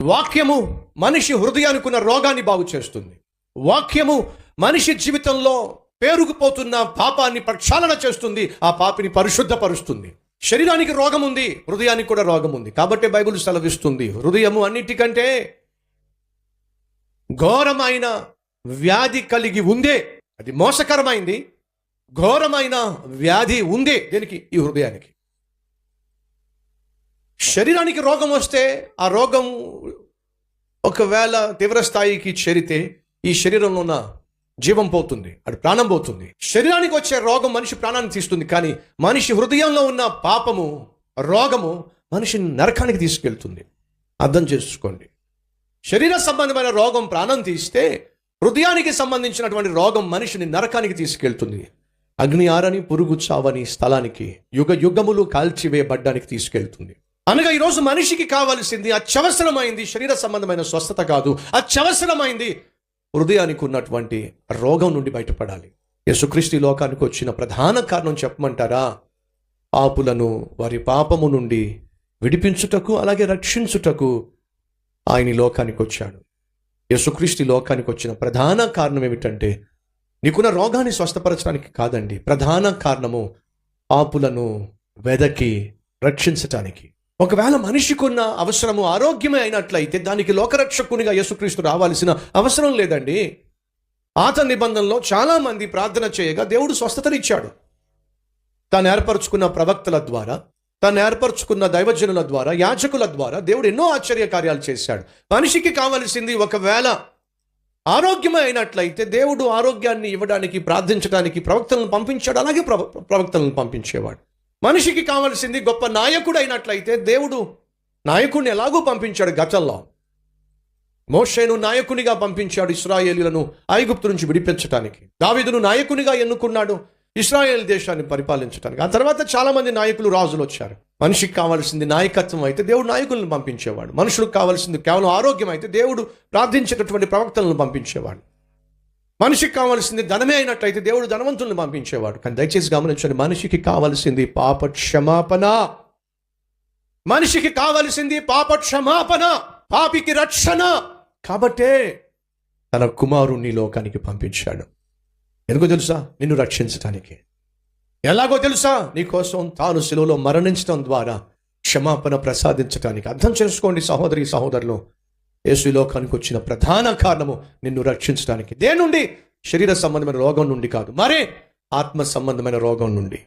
వాక్యము మనిషి హృదయానికి ఉన్న రోగాన్ని బాగు చేస్తుంది. వాక్యము మనిషి జీవితంలో పేరుకుపోతున్న పాపాన్ని ప్రక్షాళన చేస్తుంది. ఆ పాపిని పరిశుద్ధపరుస్తుంది. శరీరానికి రోగం ఉంది, హృదయానికి కూడా రోగం ఉంది. కాబట్టి బైబిల్ సెలవిస్తుంది, హృదయము అన్నిటికంటే ఘోరమైన వ్యాధి కలిగి ఉందే. అది మోసకరమైంది. ఘోరమైన వ్యాధి ఉందే దేనికి? ఈ హృదయానికి. శరీరానికి రోగం వస్తే ఆ రోగం ఒకవేళ తీవ్రస్థాయికి చేరితే ఈ శరీరంలో ఉన్న జీవం పోతుంది, అది ప్రాణం పోతుంది. శరీరానికి వచ్చే రోగం మనిషి ప్రాణాన్ని తీస్తుంది, కానీ మనిషి హృదయంలో ఉన్న పాపము, రోగము మనిషిని నరకానికి తీసుకెళ్తుంది. అర్థం చేసుకోండి. శరీర సంబంధమైన రోగం ప్రాణం తీస్తే హృదయానికి సంబంధించినటువంటి రోగం మనిషిని నరకానికి తీసుకెళ్తుంది. అగ్ని ఆరని పురుగు చావని స్థలానికి, యుగ యుగములు కాల్చివేయబడ్డానికి తీసుకెళ్తుంది. అనగా ఈరోజు మనిషికి కావాల్సింది, అత్యవసరమైంది శరీర సంబంధమైన స్వస్థత కాదు, అత్యవసరమైంది హృదయానికి ఉన్నటువంటి రోగం నుండి బయటపడాలి. యేసుక్రీస్తు లోకానికి వచ్చిన ప్రధాన కారణం చెప్పమంటారా? పాపులను వారి పాపము నుండి విడిపించుటకు, అలాగే రక్షించుటకు ఆయన లోకానికి వచ్చాడు. యేసుక్రీస్తు లోకానికి వచ్చిన ప్రధాన కారణం ఏమిటంటే, నీకున్న రోగాన్ని స్వస్థపరచడానికి కాదండి. ప్రధాన కారణము పాపులను వెదకి రక్షించటానికి. ఒకవేళ మనిషికున్న అవసరము ఆరోగ్యమే అయినట్లయితే దానికి లోకరక్షకునిగా యేసుక్రీస్తు రావాల్సిన అవసరం లేదండి. పాత నిబంధనలో చాలా మంది ప్రార్థన చేయగా దేవుడు స్వస్థతనిచ్చాడు. తాను ఏర్పరచుకున్న ప్రవక్తల ద్వారా, తాను ఏర్పరచుకున్న దైవజనుల ద్వారా, యాజకుల ద్వారా దేవుడు ఎన్నో ఆశ్చర్య కార్యాలు చేశాడు. మనిషికి కావలసింది ఒకవేళ ఆరోగ్యమే అయినట్లయితే దేవుడు ఆరోగ్యాన్ని ఇవ్వడానికి, ప్రార్థించడానికి ప్రవక్తలను పంపించాడు. అలాగే ప్రవక్తలను పంపించేవాడు. మనిషికి కావలసింది గొప్ప నాయకుడు అయినట్లయితే దేవుడు నాయకుడిని ఎలాగూ పంపించాడు. గతంలో మోషేను నాయకునిగా పంపించాడు ఇశ్రాయేలీయులను ఐగుప్తు నుంచి విడిపించడానికి. దావీదును నాయకునిగా ఎన్నుకున్నాడు ఇశ్రాయేల్ దేశాన్ని పరిపాలించడానికి. ఆ తర్వాత చాలా మంది నాయకులు, రాజులు వచ్చారు. మనిషికి కావాల్సింది నాయకత్వం అయితే దేవుడు నాయకులను పంపించేవాడు. మనుషులకు కావాల్సింది కేవలం ఆరోగ్యం అయితే దేవుడు ప్రార్థించేటటువంటి ప్రవక్తలను పంపించేవాడు. మనిషికి కావాల్సింది ధనమే అయినట్లయితే దేవుడు ధనవంతులను పంపించేవాడు. కానీ దయచేసి గమనించండి, మనిషికి కావాల్సింది పాప క్షమాపణ. మనిషికి కావాల్సింది పాప క్షమాపణ, పాపికి రక్షణ. కాబట్టే తన కుమారుణ్ణి లోకానికి పంపించాడు. ఎందుకో తెలుసా? నిన్ను రక్షించటానికి. ఎలాగో తెలుసా? నీకోసం తాను శిలువలో మరణించడం ద్వారా క్షమాపణ ప్రసాదించటానికి. అర్థం చేసుకోండి సహోదరి సహోదరులు, యేసు లోకానికి వచ్చిన ప్రధాన కారణము నిన్ను రక్షించడానికి. దేని నుండి? శరీర సంబంధమైన రోగం నుండి కాదు, మరే ఆత్మ సంబంధమైన రోగం నుండి.